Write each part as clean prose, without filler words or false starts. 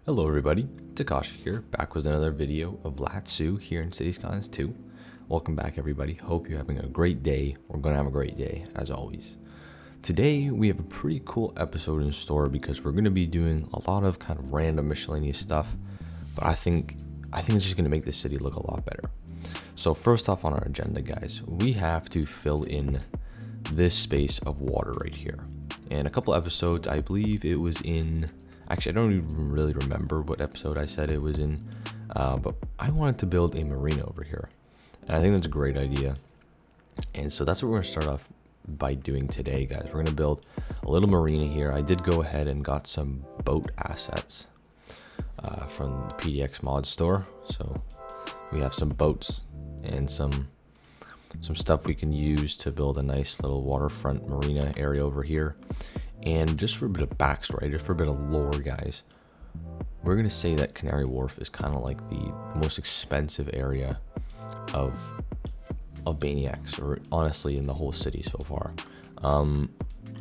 Hello everybody, Takashi here, back with another video of Latsou here in City Skylines 2. Welcome back everybody, hope you're having a great day, or going to have a great day, as always. Today we have a pretty cool episode in store because we're going to be doing a lot of kind of random miscellaneous stuff, but I think it's just going to make the city look a lot better. So first off on our agenda guys, we have to fill in this space of water right here. And a couple episodes, I believe it was in... Actually, I don't even really remember what episode I said it was in, but I wanted to build a marina over here. And I think that's a great idea. And so that's what we're going to start off by doing today, guys. We're going to build a little marina here. I did go ahead and got some boat assets from the PDX mod store. So we have some boats and some stuff we can use to build a nice little waterfront marina area over here. And just for a bit of backstory, just for a bit of lore, guys, we're going to say that Canary Wharf is kind of like the most expensive area of Baniacs, or honestly in the whole city so far.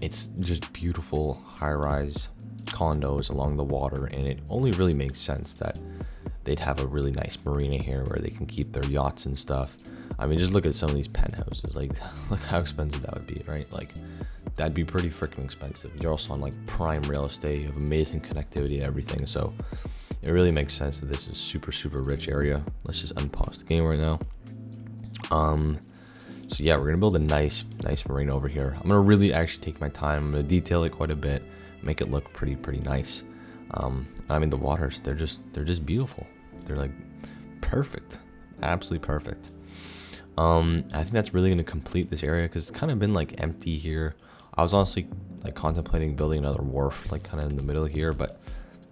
It's just beautiful high-rise condos along the water, and it only really makes sense that they'd have a really nice marina here where they can keep their yachts and stuff. I mean, just look at some of these penthouses. Like, look how expensive that would be, right? Like, that'd be pretty freaking expensive. You're also on like prime real estate, you have amazing connectivity and everything, so it really makes sense that this is super rich area. Let's just unpause the game right now. So yeah, we're gonna build a nice marina over here. I'm gonna really actually take my time. I'm gonna detail it quite a bit, make it look pretty nice. I mean, the waters, they're just beautiful. They're like perfect, absolutely perfect. I think that's really gonna complete this area because it's kind of been like empty here. I was honestly like contemplating building another wharf like kind of in the middle here, but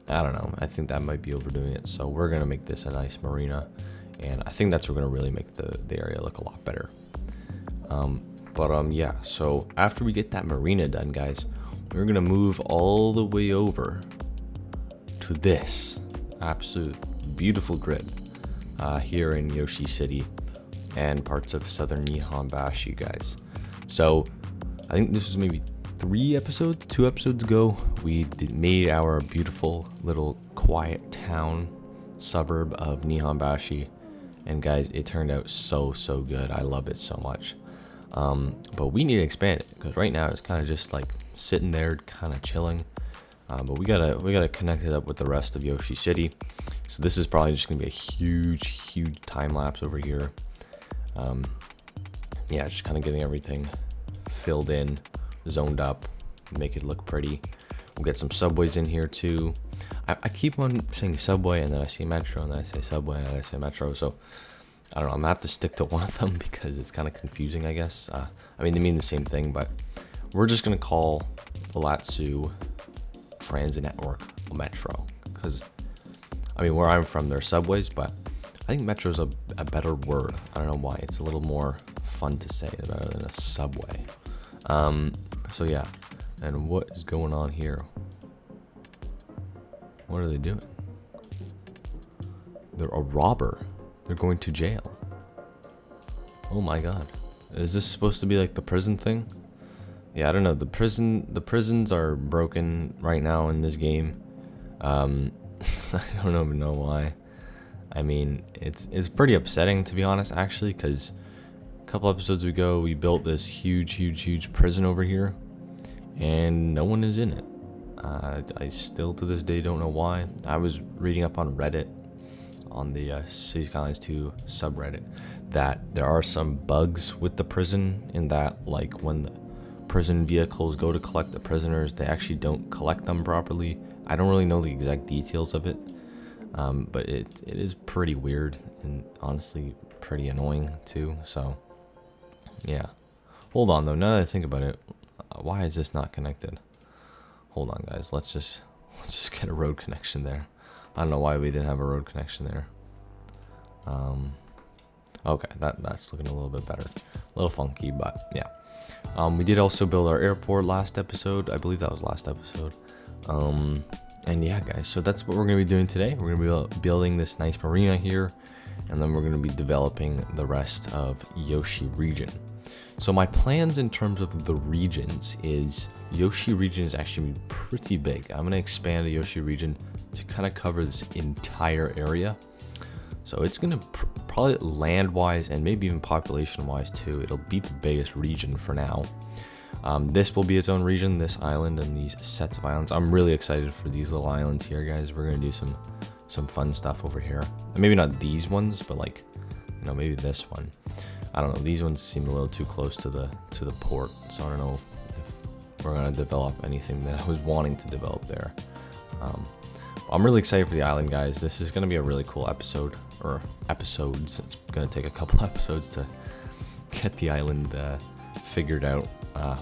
I don't know. I think that might be overdoing it. So we're going to make this a nice marina, and I think that's going to really make the area look a lot better. Yeah, so after we get that marina done, guys, we're going to move all the way over to this absolute beautiful grid here in Yoshi City and parts of southern Nihonbashi, guys. So I think this was maybe 2 episodes ago, we made our beautiful little quiet town suburb of Nihonbashi, and guys, it turned out so good. I love it so much. But we need to expand it because right now it's kind of just like sitting there, kind of chilling. But we gotta connect it up with the rest of Yoshi City. So this is probably just gonna be a huge time lapse over here. Yeah, just kind of getting everything filled in, zoned up, make it look pretty. We'll get some subways in here too. I keep on saying subway, and then I say metro, and then I say subway, and then I say metro. So I don't know, I'm gonna have to stick to one of them because it's kind of confusing, I guess. I mean, they mean the same thing, but we're just gonna call the Latsou transit network a metro because, I mean, where I'm from, there's subways, but I think metro is a better word. I don't know why. It's a little more fun to say rather than a subway. So yeah, and what is going on here? What are they doing? They're a robber. They're going to jail. Oh my god. Is this supposed to be like the prison thing? Yeah, I don't know. The prisons are broken right now in this game. I don't even know why. I mean, it's pretty upsetting, to be honest, actually, because a couple episodes ago we built this huge prison over here, and no one is in it. I still to this day don't know why. I was reading up on Reddit, on the City Skylines 2 subreddit, that there are some bugs with the prison in that, like, when the prison vehicles go to collect the prisoners, they actually don't collect them properly. I don't really know the exact details of it. But it is pretty weird and honestly pretty annoying too. So yeah, hold on though. Now that I think about it, why is this not connected? Hold on, guys. Let's just get a road connection there. I don't know why we didn't have a road connection there. Okay, that's looking a little bit better. A little funky, but yeah. We did also build our airport last episode. I believe that was last episode. And yeah, guys, so that's what we're going to be doing today. We're going to be building this nice marina here, and then we're going to be developing the rest of Yoshi region. So my plans in terms of the regions is Yoshi region is actually pretty big. I'm gonna expand the Yoshi region to kind of cover this entire area. So it's gonna probably land-wise and maybe even population-wise too. It'll be the biggest region for now. This will be its own region, this island and these sets of islands. I'm really excited for these little islands here, guys. We're gonna do some fun stuff over here. Maybe not these ones, but like, you know, maybe this one. I don't know. These ones seem a little too close to the port, so I don't know if we're gonna develop anything that I was wanting to develop there. I'm really excited for the island, guys. This is gonna be a really cool episode, or episodes. It's gonna take a couple episodes to get the island figured out.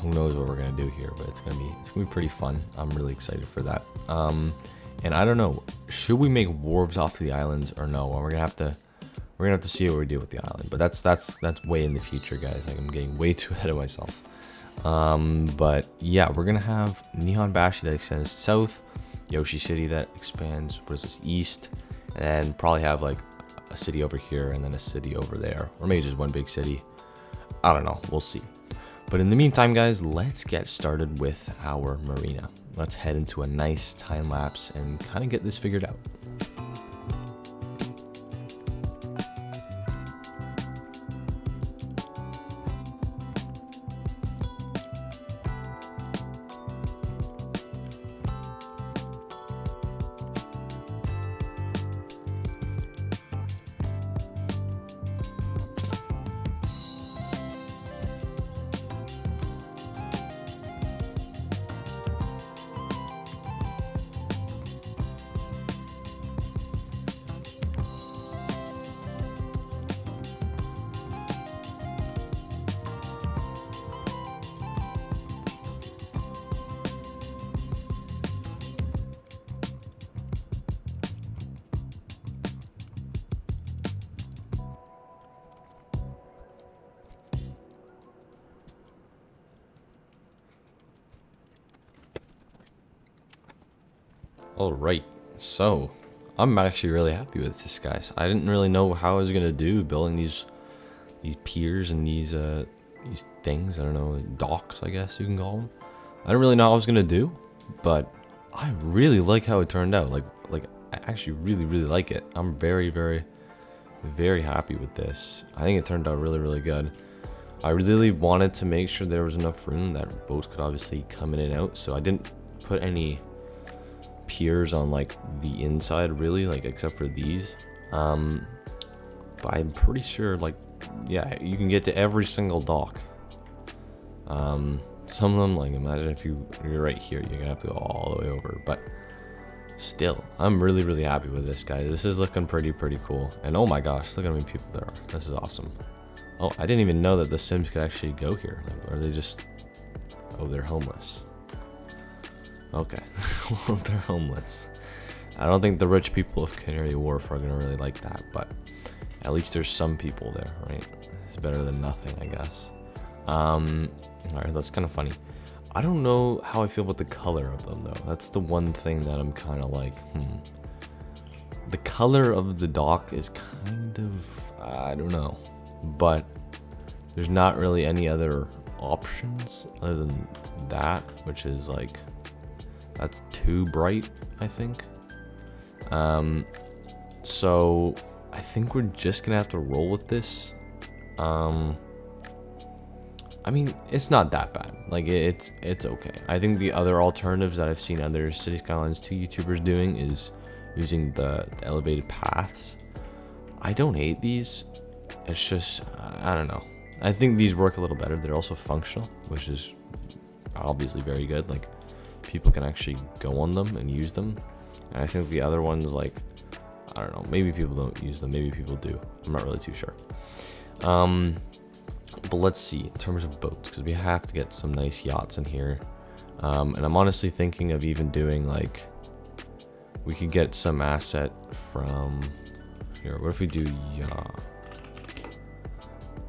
Who knows what we're gonna do here, but it's gonna be pretty fun. I'm really excited for that. And I don't know, should we make wharves off the islands or no? Well, we're gonna have to see what we do with the island. But that's way in the future, guys. Like, I'm getting way too ahead of myself. But yeah, we're gonna have Nihon Bashi that extends south, Yoshi City that expands, what is this, east, and then probably have like a city over here and then a city over there, or maybe just one big city. I don't know, we'll see. But in the meantime, guys, let's get started with our marina. Let's head into a nice time lapse and kind of get this figured out. Alright, so I'm actually really happy with this, guys. I didn't really know how I was gonna do building these piers and these things. I don't know, docks, I guess you can call them. I don't really know how I was gonna do, but I really like how it turned out. Like I actually really like it. I'm very happy with this. I think it turned out really good. I really wanted to make sure there was enough room that boats could obviously come in and out, so I didn't put any piers on like the inside, really, like except for these. But I'm pretty sure, like, yeah, you can get to every single dock. Some of them, like, imagine if you're right here, you're gonna have to go all the way over. But still, I'm really happy with this, guys. This is looking pretty cool. And oh my gosh, look how many people there are. This is awesome. Oh, I didn't even know that the Sims could actually go here. Like, are they just, oh, they're homeless. Okay. Well, they're homeless. I don't think the rich people of Canary Wharf are gonna really like that, but at least there's some people there, right? It's better than nothing, I guess. Alright, that's kind of funny. I don't know how I feel about the color of them, though. That's the one thing that I'm kind of like, The color of the dock is kind of, I don't know. But there's not really any other options other than that, which is like, that's too bright, I think. So I think we're just gonna have to roll with this. I mean, it's not that bad. Like, it's okay. I think the other alternatives that I've seen other City Skylines 2 YouTubers doing is using the elevated paths. I don't hate these. It's just, I don't know. I think these work a little better. They're also functional, which is obviously very good. Like, people can actually go on them and use them. And I think the other ones, like, I don't know, maybe people don't use them, maybe people do. I'm not really too sure. But let's see, in terms of boats, because we have to get some nice yachts in here. And I'm honestly thinking of even doing, like, we could get some asset from here. What if we do yacht?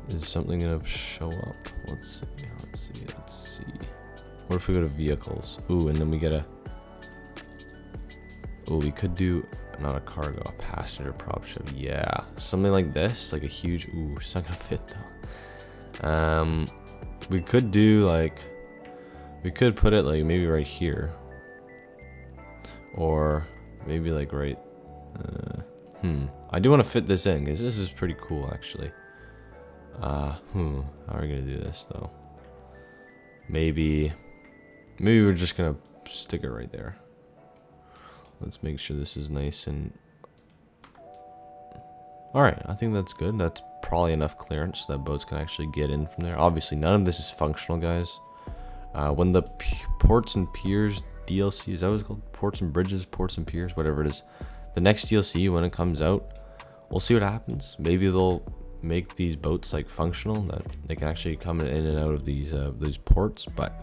Is something gonna show up? Let's see. What if we go to vehicles? Ooh, and then we get a, ooh, we could do not a cargo, a passenger prop ship. Yeah, something like this, like a huge, ooh, it's not gonna fit though. We could do like, we could put it like maybe right here, or maybe like right. I do want to fit this in because this is pretty cool actually. How are we gonna do this though? Maybe we're just gonna stick it right there. Let's make sure this is nice and. Alright, I think that's good. That's probably enough clearance so that boats can actually get in from there. Obviously, none of this is functional, guys. When the Ports and Piers DLC, is that what it's called? Ports and Bridges, Ports and Piers, whatever it is. The next DLC, when it comes out, we'll see what happens. Maybe they'll make these boats like functional, that they can actually come in and out of these ports, but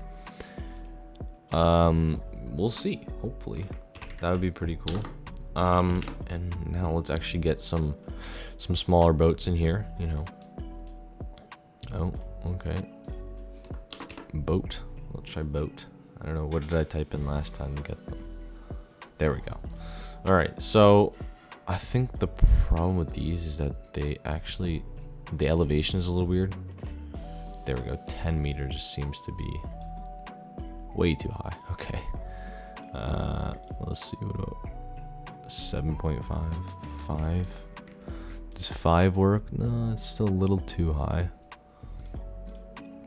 we'll see. Hopefully, that would be pretty cool. And now let's actually get some smaller boats in here, you know. Oh, okay. Boat. Let's try boat. I don't know, what did I type in last time to get them? There we go. All right, so I think the problem with these is that they actually, the elevation is a little weird. There we go. 10 meters seems to be way too high. Okay. Let's see, what about 7.5, 5? Does 5 work? No, it's still a little too high.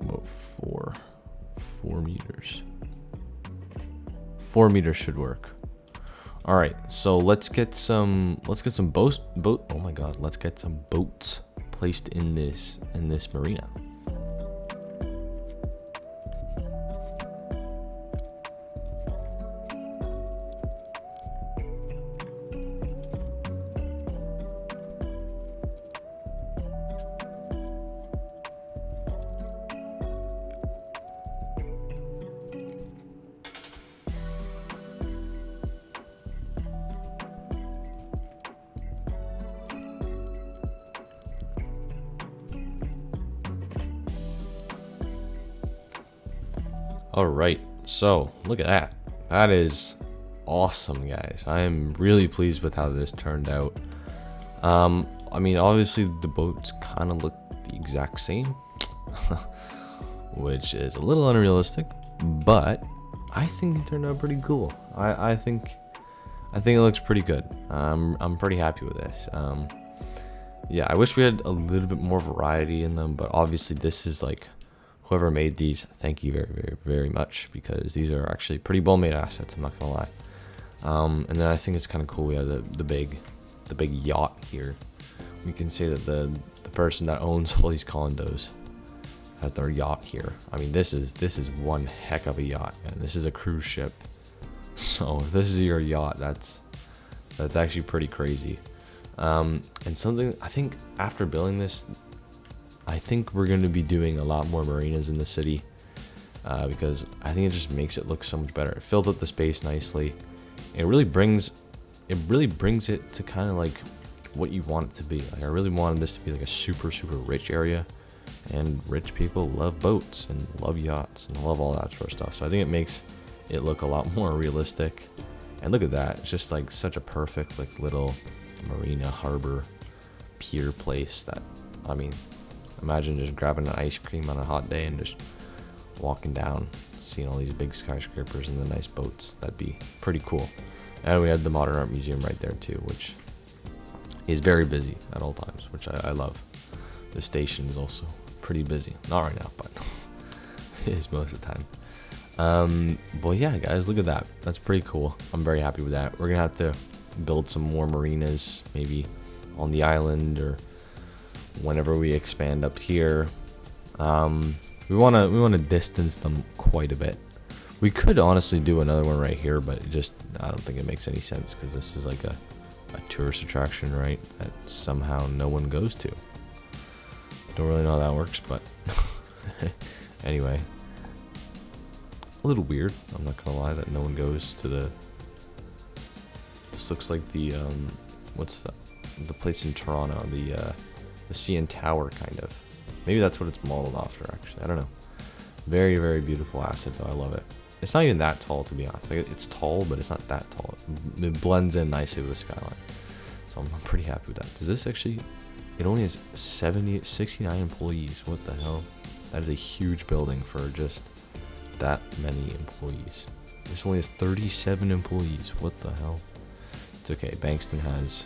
About 4 meters. 4 meters should work. All right, so let's get some boat. Oh my God, let's get some boats placed in this marina. All right, so look at that. That is awesome, guys. I am really pleased with how this turned out. I mean, obviously the boats kind of look the exact same, which is a little unrealistic, but I think it turned out pretty cool. I think it looks pretty good. I'm pretty happy with this. Yeah, I wish we had a little bit more variety in them, but obviously this is like, whoever made these, thank you very, very, very much, because these are actually pretty well made assets, I'm not gonna lie. And then I think it's kind of cool we have the big yacht here. We can say that the person that owns all these condos has their yacht here. I mean, this is one heck of a yacht, man. This is a cruise ship. So if this is your yacht, that's actually pretty crazy. And something, I think after building this, I think we're going to be doing a lot more marinas in the city, because I think it just makes it look so much better. It fills up the space nicely. It really brings it to kind of like what you want it to be. Like, I really wanted this to be like a super, super rich area, and rich people love boats and love yachts and love all that sort of stuff. So I think it makes it look a lot more realistic. And look at that. It's just like such a perfect like little marina, harbor, pier place that, I mean, imagine just grabbing an ice cream on a hot day and just walking down, seeing all these big skyscrapers and the nice boats. That'd be pretty cool. And we had the Modern Art Museum right there too, which is very busy at all times, which I love. The station is also pretty busy. Not right now, but it is most of the time. But yeah, guys, look at that. That's pretty cool. I'm very happy with that. We're gonna have to build some more marinas, maybe on the island or whenever we expand up here. We wanna distance them quite a bit. We could honestly do another one right here, but I don't think it makes any sense, because this is like a tourist attraction, right, that somehow no one goes to. Don't really know how that works, but anyway, a little weird, I'm not gonna lie, that no one goes to this looks like the what's that, the place in Toronto, the CN Tower, kind of. Maybe that's what it's modeled after, actually. I don't know. Very, very beautiful asset, though. I love it. It's not even that tall, to be honest. Like, it's tall, but it's not that tall. It blends in nicely with the skyline. So I'm pretty happy with that. Does this actually... It only has 69 employees. What the hell? That is a huge building for just that many employees. This only has 37 employees. What the hell? It's okay. Bankston has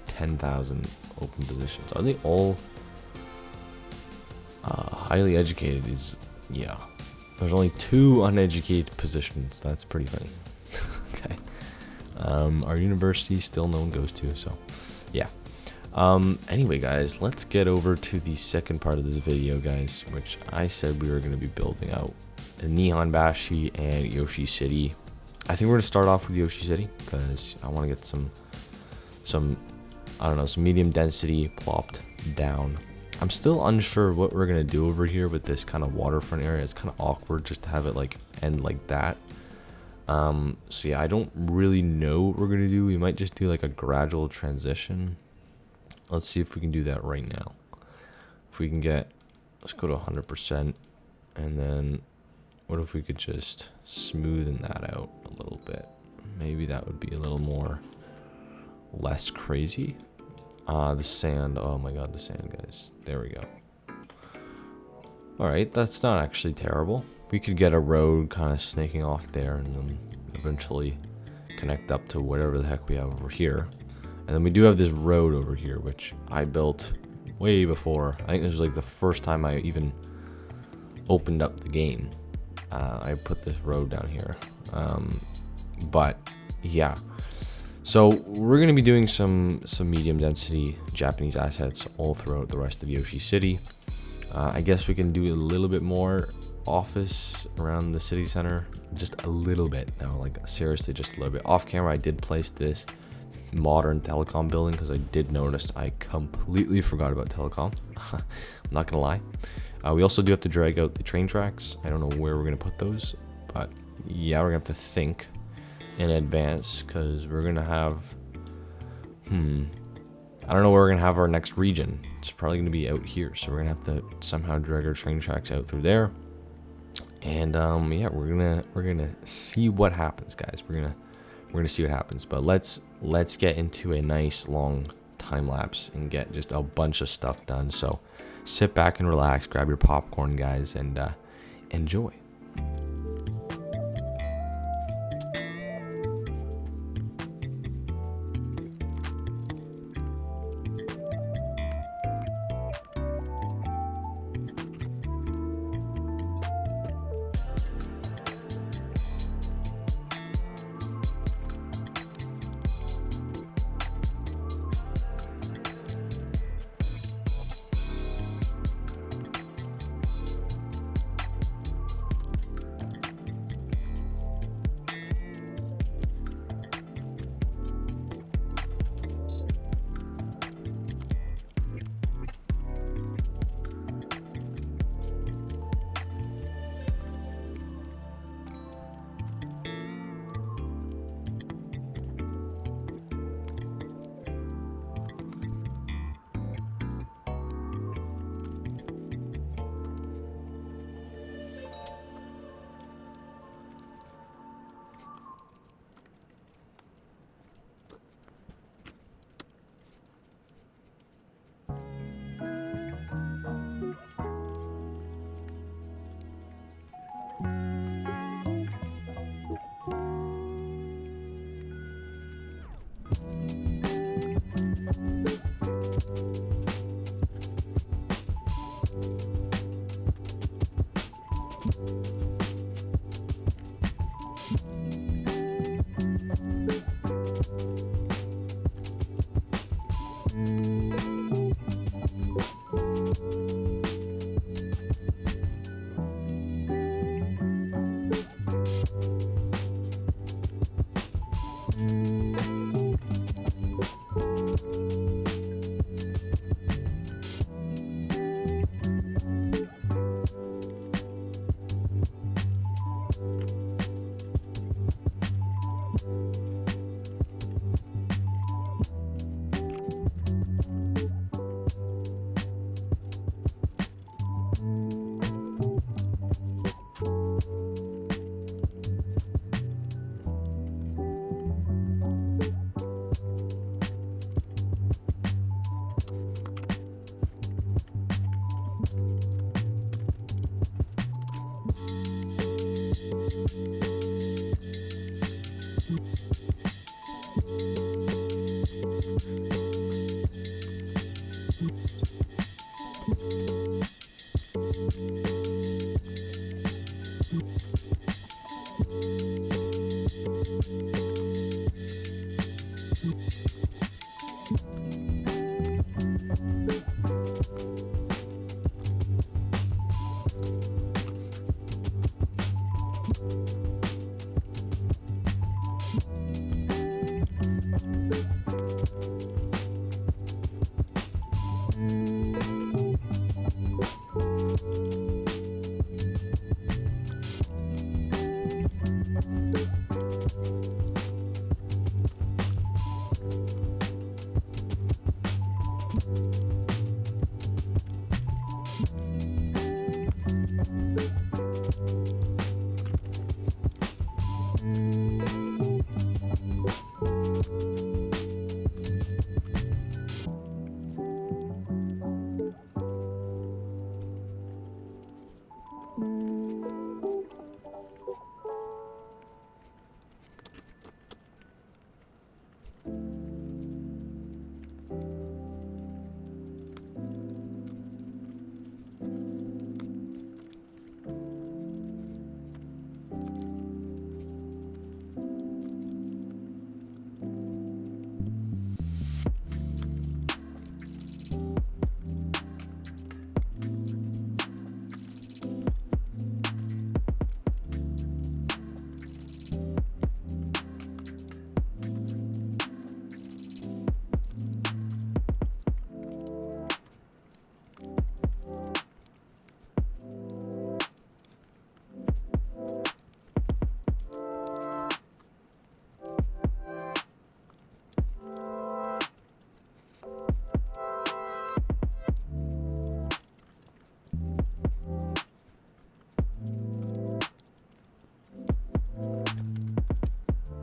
10,000 open positions. Are they all highly educated? Yeah. There's only 2 uneducated positions. That's pretty funny. Okay. Our university still no one goes to, so yeah. Anyway, guys, let's get over to the second part of this video, guys, which I said we were going to be building out Neon Bashi and Yoshi City. I think we're going to start off with Yoshi City because I want to get some I don't know, some medium density plopped down. I'm still unsure what we're going to do over here with this kind of waterfront area. It's kind of awkward just to have it like end like that. So yeah, I don't really know what we're going to do. We might just do like a gradual transition. Let's see if we can do that right now. If we can get, let's go to 100%. And then what if we could just smoothen that out a little bit? Maybe that would be a little more, less crazy. The sand. Oh my god, the sand, guys. There we go. Alright, that's not actually terrible. We could get a road kind of snaking off there and then eventually connect up to whatever the heck we have over here. And then we do have this road over here, which I built way before. I think this was like the first time I even opened up the game. I put this road down here. But yeah. So we're going to be doing some medium density Japanese assets all throughout the rest of Yoshi City. I guess we can do a little bit more office around the city center, just a little bit. No, like seriously, just a little bit. Off camera, I did place this modern telecom building because I did notice I completely forgot about telecom. I'm not gonna lie. We also do have to drag out the train tracks. I don't know where we're gonna put those, but yeah, we're gonna have to think in advance because we're gonna have I don't know where we're gonna have our next region. It's probably gonna be out here, so we're gonna have to somehow drag our train tracks out through there. And yeah, we're gonna see what happens, guys. We're gonna see what happens. But let's get into a nice long time lapse and get just a bunch of stuff done. So sit back and relax, grab your popcorn, guys, and enjoy.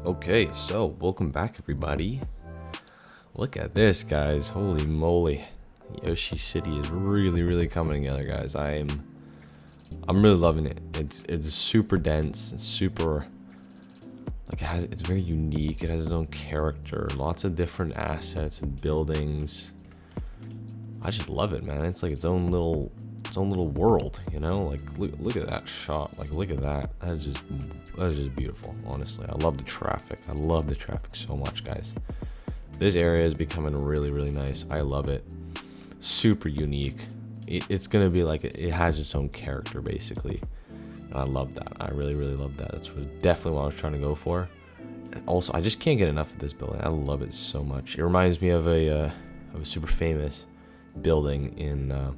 Okay, so welcome back everybody. Look at this, guys. Holy moly. Yoshi City is really coming together, guys. I'm really loving it. It's super dense, it's super, like, it's very unique. It has its own character, lots of different assets and buildings. I just love it, man. It's like its own little world, you know? Like look at that shot. Like, look at that. That is just beautiful, honestly. I love the traffic. I love the traffic so much, guys. This area is becoming really nice. I love it. Super unique. It's gonna be like, it has its own character basically, and I love that. I really love that. That's definitely what I was trying to go for. And also, I just can't get enough of this building. I love it so much. It reminds me of a super famous building in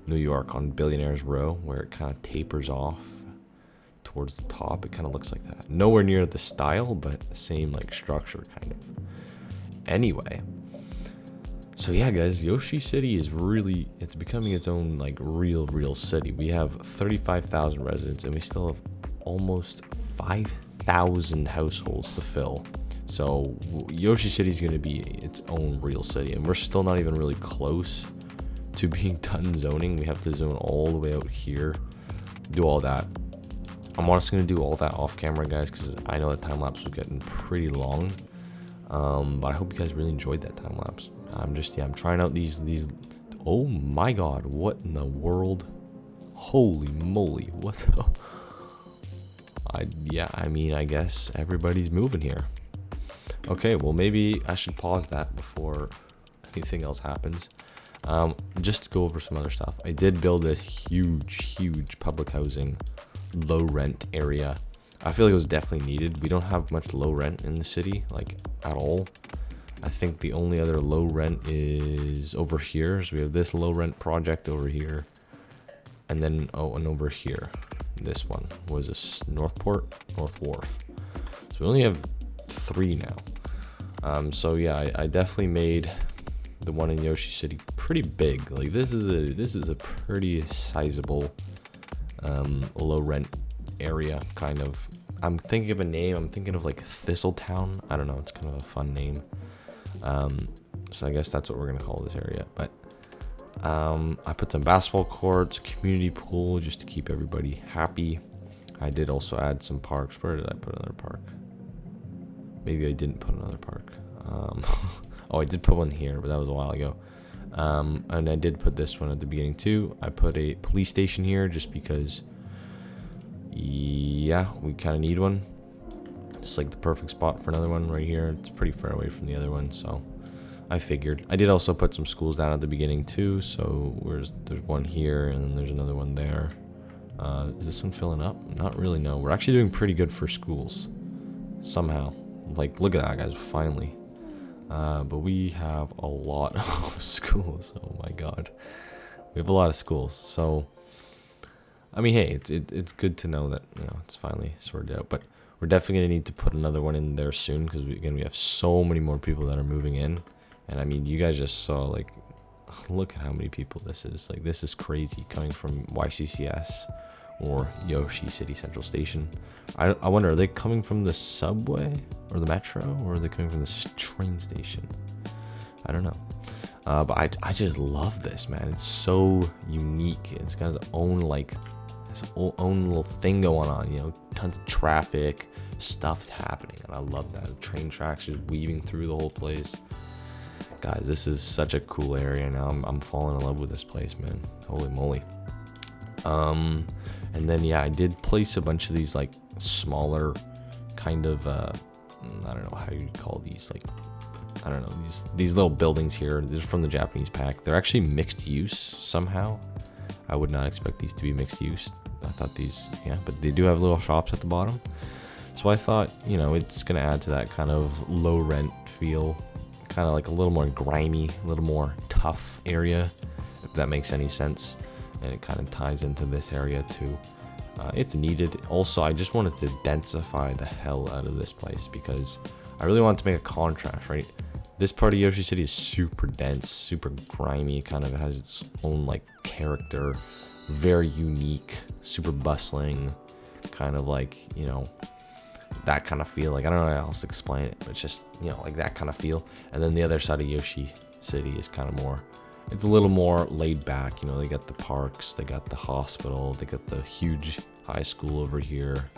New York on Billionaires Row, where it kind of tapers off towards the top. It kind of looks like that. Nowhere near the style, but the same like structure kind of. Anyway, so yeah, guys, Yoshi City is it's becoming its own like real city. We have 35,000 residents, and we still have almost 5,000 households to fill. So Yoshi City is going to be its own real city, and we're still not even really close to being done zoning. We have to zone all the way out here, do all that. I'm honestly going to do all that off camera, guys, because I know that time lapse was getting pretty long. But I hope you guys really enjoyed that time lapse. I'm trying out these. Oh my god, what in the world? Holy moly, what the? I guess everybody's moving here. Okay, well, maybe I should pause that before anything else happens. Just to go over some other stuff. I did build this huge public housing, low rent area. I feel like it was definitely needed. We don't have much low rent in the city, like, at all. I think the only other low rent is over here. So we have this low rent project over here, and then and over here, this one was this North Wharf. So we only have 3 now. So yeah, I definitely made the one in Yoshi City pretty big. Like, this is a pretty sizable low rent area, kind of. I'm thinking of a name. I'm thinking of like Thistletown. I don't know, it's kind of a fun name. So I guess that's what we're gonna call this area. But I put some basketball courts, a community pool, just to keep everybody happy. I did also add some parks. Where did I put another park? Maybe I didn't put another park. Oh, I did put one here, but that was a while ago. And I did put this one at the beginning too. I put a police station here just because, yeah, we kind of need one. It's like the perfect spot for another one right here. It's pretty far away from the other one, so I figured. I did also put some schools down at the beginning too, so there's one here and then there's another one there. Is this one filling up? Not really, no. We're actually doing pretty good for schools. Somehow. Like, look at that, guys, finally. But we have a lot of schools. Oh my god. We have a lot of schools. So, I mean, hey, it's good to know that, you know, it's finally sorted out. But we're definitely going to need to put another one in there soon because, we have so many more people that are moving in. And, I mean, you guys just saw, like, look at how many people this is. Like, this is crazy coming from YCCS or Yoshi City Central Station. I wonder, are they coming from the subway or the metro, or are they coming from the train station? I don't know. But I just love this, man. It's so unique. It's got its own, like, its own little thing going on, you know, tons of traffic, stuff's happening, and I love that. The train tracks just weaving through the whole place. Guys, this is such a cool area now. I'm falling in love with this place, man. Holy moly. And then, yeah, I did place a bunch of these, like, smaller kind of, I don't know how you call these, like, I don't know, these little buildings here. These are from the Japanese pack. They're actually mixed use somehow. I would not expect these to be mixed use. I thought these, yeah, but they do have little shops at the bottom. So I thought, you know, it's going to add to that kind of low rent feel, kind of like a little more grimy, a little more tough area, if that makes any sense. And it kind of ties into this area too. It's needed. Also, I just wanted to densify the hell out of this place because I really wanted to make a contrast, right? This part of Yoshi City is super dense, super grimy, kind of has its own, like, character, very unique, super bustling, kind of like, you know, that kind of feel. Like, I don't know how else to explain it, but it's just, you know, like that kind of feel. And then the other side of Yoshi City is kind of more, it's a little more laid back. You know, they got the parks, they got the hospital, they got the huge high school over here.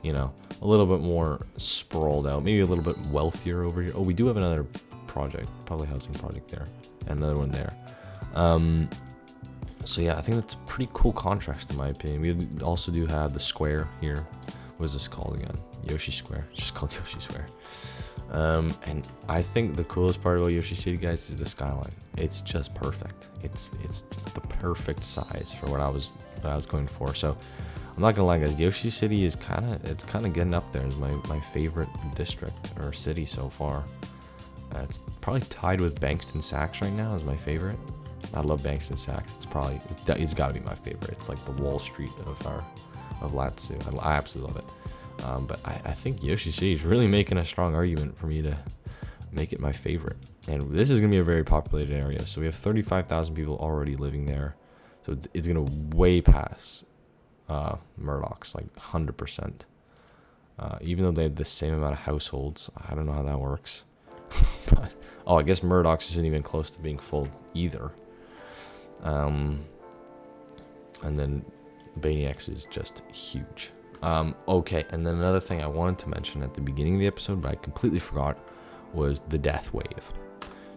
You know, a little bit more sprawled out, maybe a little bit wealthier over here. Oh, we do have another project, public housing project there, and another one there. So yeah, I think that's a pretty cool contrast in my opinion. We also do have the square here. What is this called again? Yoshi Square. It's just called Yoshi Square. And I think the coolest part about Yoshi City, guys, is the skyline. It's just perfect. It's the perfect size for what I was going for. So I'm not gonna lie, guys. Yoshi City is kind of getting up there as my favorite district or city so far. It's probably tied with Bankston Sachs right now as my favorite. I love Bankston Sachs. It's got to be my favorite. It's like the Wall Street of Latsou. I absolutely love it. But I think Yoshi City is really making a strong argument for me to make it my favorite. And this is gonna be a very populated area. So we have 35,000 people already living there. So it's gonna way pass Murdoch's, like 100%. Even though they have the same amount of households, I don't know how that works. But I guess Murdoch's isn't even close to being full either. And then Baniacs is just huge. Okay, and then another thing I wanted to mention at the beginning of the episode, but I completely forgot, was the death wave.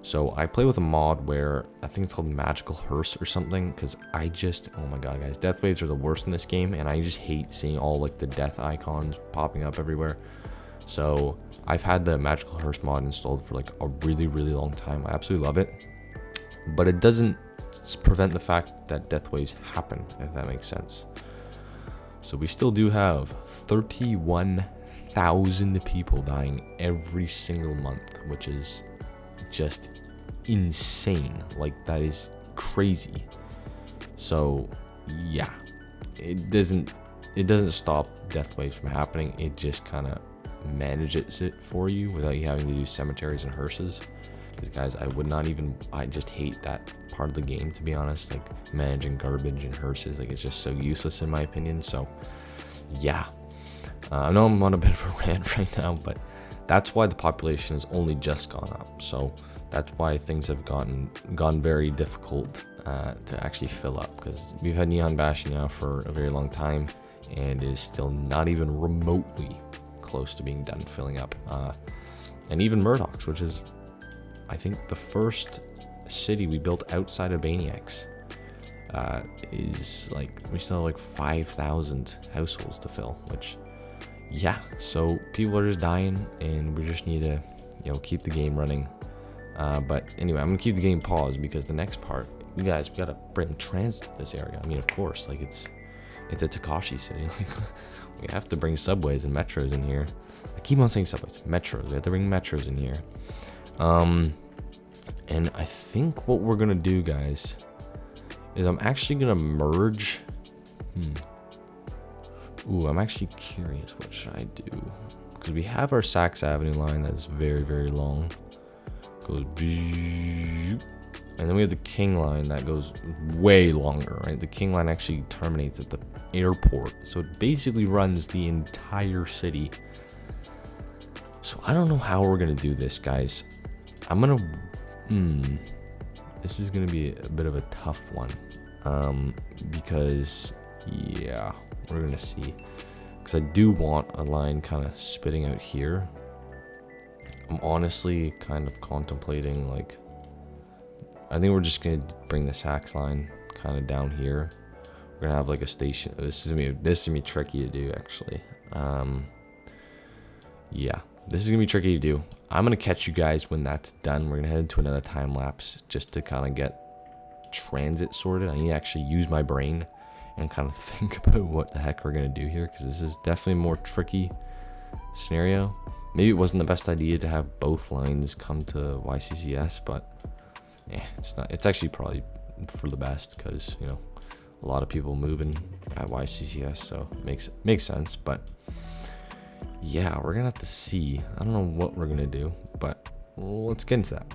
So I play with a mod where I think it's called Magical Hearse or something, because oh my god, guys, death waves are the worst in this game, and I just hate seeing all, like, the death icons popping up everywhere. So I've had the Magical Hearse mod installed for, like, a really, really long time. I absolutely love it, but it doesn't prevent the fact that death waves happen, if that makes sense. So we still do have 31,000 people dying every single month, which is just insane. Like, that is crazy. So yeah, it doesn't stop death waves from happening. It just kind of manages it for you without you having to do cemeteries and hearses. Because, guys, I just hate that part of the game, to be honest. Like, managing garbage and hearses, like, it's just so useless in my opinion. So yeah, I know I'm on a bit of a rant right now, but that's why the population has only just gone up. So that's why things have gone very difficult to actually fill up, because we've had Neon Bashi now for a very long time and is still not even remotely close to being done filling up. And even Murdoch's, which is I think the first city we built outside of Baniacs is like, we still have like 5,000 households to fill, which, yeah, so people are just dying, and we just need to, you know, keep the game running. But anyway, I'm gonna keep the game paused because the next part, we gotta bring transit to this area. I mean, of course, like it's a Takashi City. Like, we have to bring subways and metros in here. I keep on saying subways, metros. We have to bring metros in here. And I think what we're gonna do, guys, is I'm actually gonna merge. Ooh, I'm actually curious. What should I do? Because we have our Saks Avenue line that's very, very long. Goes, and then we have the King line that goes way longer, right? The King line actually terminates at the airport, so it basically runs the entire city. So I don't know how we're gonna do this, guys. I'm gonna. This is gonna be a bit of a tough one, because yeah, we're gonna see. Because I do want a line kind of spitting out here. I'm honestly kind of contemplating, like, I think we're just gonna bring the Saks line kind of down here. We're gonna have like a station. This is gonna be tricky to do, actually. Yeah, this is gonna be tricky to do. I'm gonna catch you guys when that's done. We're gonna head into another time lapse just to kind of get transit sorted. I need to actually use my brain and kind of think about what the heck we're gonna do here, because this is definitely a more tricky scenario. Maybe it wasn't the best idea to have both lines come to YCCS, but it's not. It's actually probably for the best, because, you know, a lot of people moving at YCCS, so it makes sense. But yeah, we're gonna have to see. I don't know what we're gonna do, but let's get into that.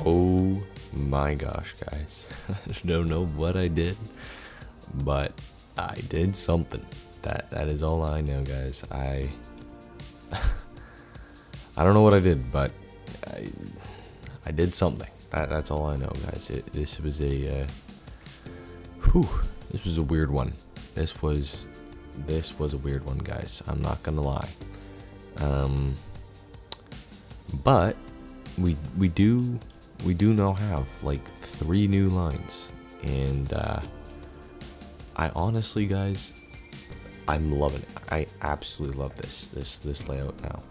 Oh my gosh, guys. I don't know what I did, but I did something. That is all I know, guys. I don't know what I did, but I did something. That's all I know, guys. This was a weird one. This was a weird one, guys. I'm not gonna lie. But we do now have like 3 new lines, and I honestly, guys, I'm loving it. I absolutely love this layout now.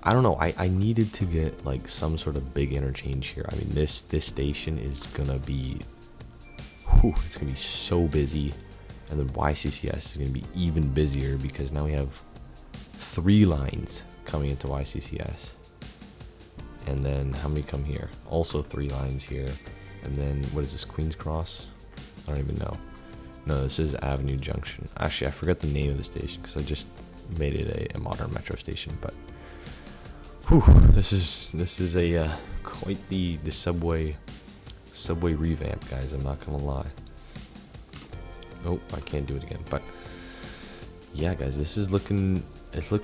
I don't know, I needed to get like some sort of big interchange here. I mean, this station is gonna be it's gonna be so busy And then YCCS is going to be even busier because now we have 3 lines coming into YCCS. And then how many come here? Also 3 lines here. And then what is this, Queen's Cross? I don't even know. No, this is Avenue Junction. Actually, I forgot the name of the station because I just made it a modern metro station. But whew, this is a quite the subway revamp, guys. I'm not gonna lie. Oh, I can't do it again. But yeah, guys, it's looking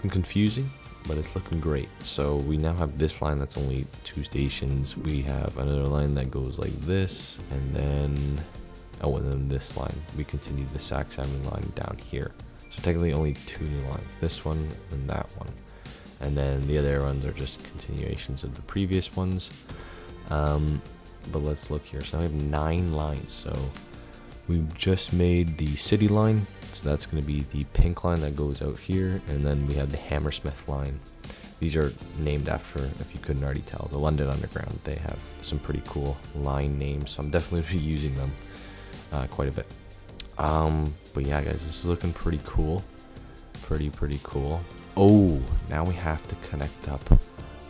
confusing, but it's looking great. So we now have this line that's only 2 stations. We have another line that goes like this, and then this line. We continue the Saks Avenue line down here. So technically only 2 new lines. This one and that one. And then the other ones are just continuations of the previous ones. But let's look here. So now we have 9 lines. So we've just made the City line. So that's going to be the pink line that goes out here. And then we have the Hammersmith line. These are named after, if you couldn't already tell, the London Underground. They have some pretty cool line names. So I'm definitely be using them quite a bit. But yeah, guys, this is looking pretty cool. Pretty cool. Oh, now we have to connect up.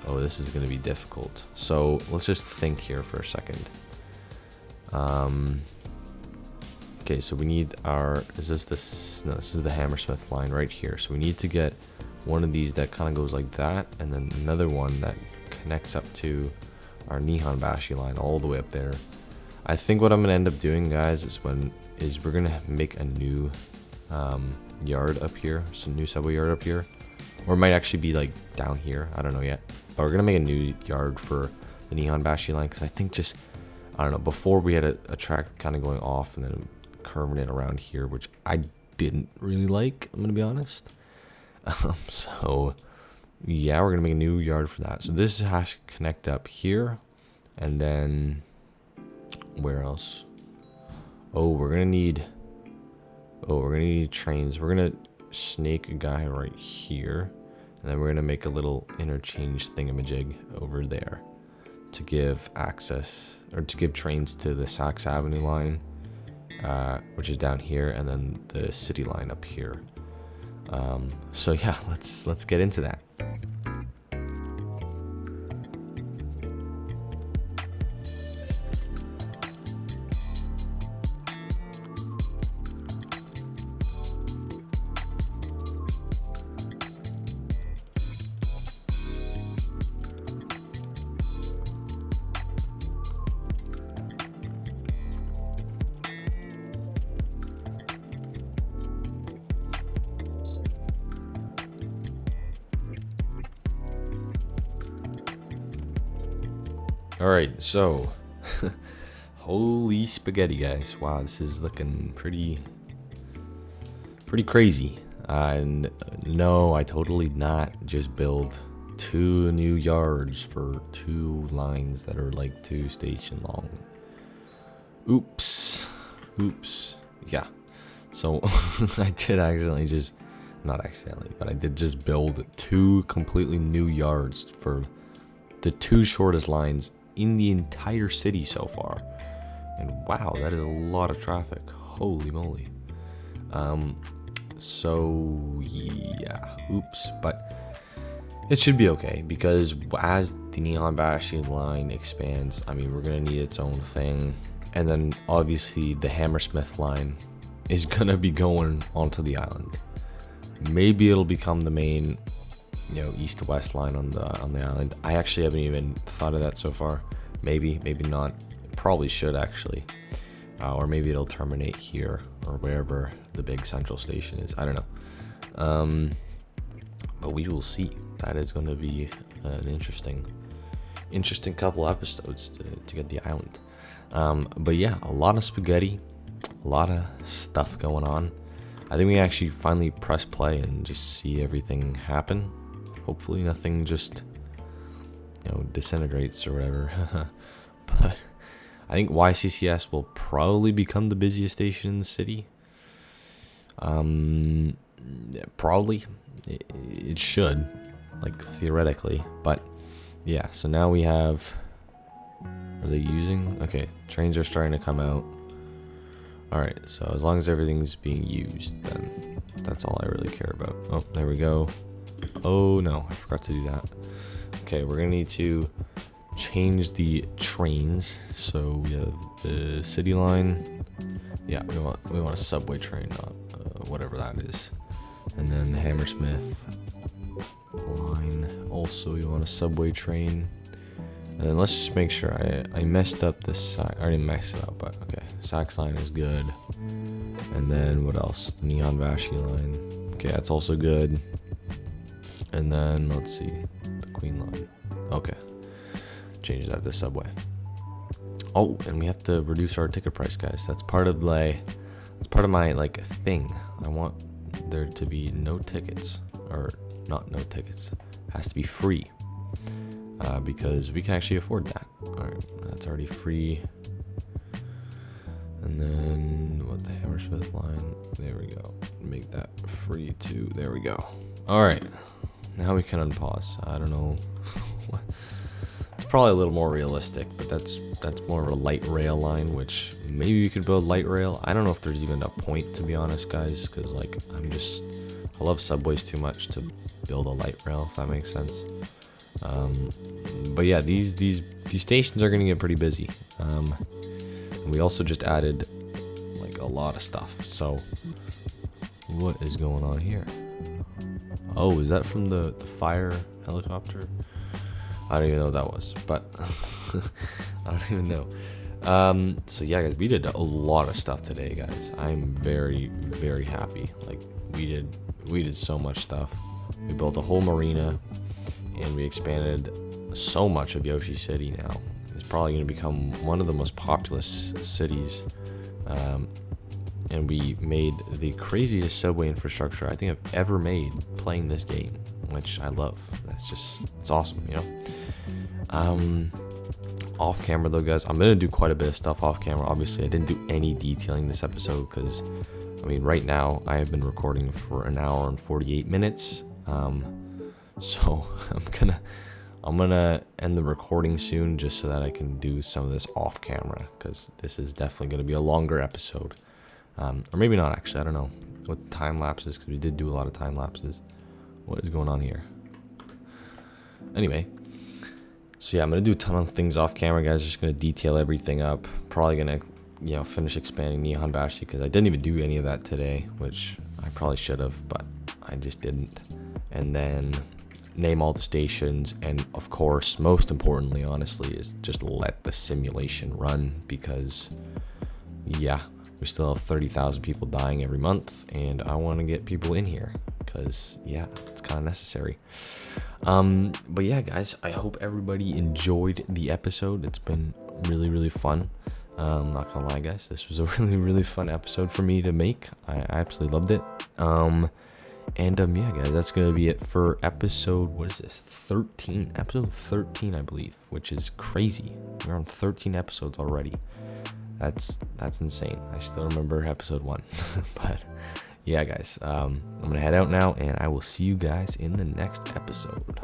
Oh, this is going to be difficult. So let's just think here for a second. Okay, so we need our, this is the Hammersmith line right here. So we need to get one of these that kind of goes like that, and then another one that connects up to our Nihonbashi line all the way up there. I think what I'm going to end up doing, guys, is we're going to make a new yard up here, some new subway yard up here. Or it might actually be like down here, I don't know yet. But we're going to make a new yard for the Nihonbashi line, because I think just, I don't know, before we had a track kind of going off and then curving it around here, which I didn't really like, I'm going to be honest. So yeah, we're going to make a new yard for that. So this has to connect up here, and then where else? We're gonna need trains. We're gonna snake a guy right here, and then we're gonna make a little interchange thingamajig over there to give access, or to give trains to the Saks Avenue line, which is down here, and then the City line up here. So yeah, let's get into that. Alright, so holy spaghetti, guys. Wow, this is looking pretty crazy. And no, I totally not just build 2 new yards for 2 lines that are like 2 station long. Oops. Yeah. So I did accidentally just, not accidentally, but I did just build 2 completely new yards for the 2 shortest lines in the entire city so far. And wow, that is a lot of traffic. Holy moly. So yeah, oops, but it should be okay, because as the Nihonbashi line expands, I mean, we're gonna need its own thing. And then obviously the Hammersmith line is gonna be going onto the island. Maybe it'll become the main, east to west line on the island. I actually haven't even thought of that so far. Maybe not. Probably should actually. Or maybe it'll terminate here or wherever the big central station is. I don't know. But we will see. That is going to be an interesting couple episodes to get the island. But yeah, a lot of spaghetti, a lot of stuff going on. I think we actually finally press play and just see everything happen. Hopefully nothing just, disintegrates or whatever. But I think YCCS will probably become the busiest station in the city. Probably. It should, like, theoretically. But yeah, so now we have, are they using? Okay, trains are starting to come out. All right, so as long as everything's being used, then that's all I really care about. Oh, there we go. Oh no, I forgot to do that. Okay, we're gonna need to change the trains. So we have the city line. Yeah, we want a subway train, not whatever that is. And then the Hammersmith line. Also, we want a subway train. And then let's just make sure I messed up this. I already messed it up, but okay. Sax line is good. And then what else? The Neon Vashi line. Okay, that's also good. And then let's see, the Queen line. Okay, change that to subway. Oh, and we have to reduce our ticket price, guys. That's part of my like thing. I want there to be no tickets, or not no tickets. It has to be free. Because we can actually afford that. Alright, that's already free. And then, what, the Hammersmith line? There we go. Make that free too. There we go. Alright, now we can unpause. I don't know. It's probably a little more realistic, but that's more of a light rail line, which maybe you could build light rail. I don't know if there's even a point, to be honest, guys, because like I love subways too much to build a light rail, if that makes sense. But yeah, these stations are gonna get pretty busy. We also just added like a lot of stuff. So what is going on here? Oh, is that from the fire helicopter? I don't even know what that was, but I don't even know. So yeah, guys, we did a lot of stuff today, guys. I'm very, very happy. Like we did so much stuff. We built a whole marina, and we expanded so much of Yoshi City now. It's probably going to become one of the most populous cities. And we made the craziest subway infrastructure I think I've ever made playing this game, which I love. It's awesome, you know? Off camera though, guys, I'm going to do quite a bit of stuff off camera. Obviously, I didn't do any detailing this episode because, I mean, right now I have been recording for an hour and 48 minutes. So I'm gonna end the recording soon just so that I can do some of this off camera, because this is definitely gonna be a longer episode, or maybe not actually. I don't know with time lapses, because we did do a lot of time lapses. What is going on here? Anyway, so yeah, I'm gonna do a ton of things off camera, guys. Just gonna detail everything up. Probably gonna finish expanding Neon Bashi, because I didn't even do any of that today, which I probably should have, but I just didn't. And then name all the stations, and of course, most importantly, honestly, is just let the simulation run, because yeah, we still have 30,000 people dying every month, and I want to get people in here because yeah, it's kind of necessary. But yeah, guys, I hope everybody enjoyed the episode. It's been really, really fun. I'm not gonna lie, guys, this was a really, really fun episode for me to make. I absolutely loved it. Yeah, guys, that's gonna be it for episode, what is this, 13, episode 13, I believe, which is crazy. We're on 13 episodes already. That's insane. I still remember episode 1. But yeah, guys, I'm gonna head out now, and I will see you guys in the next episode.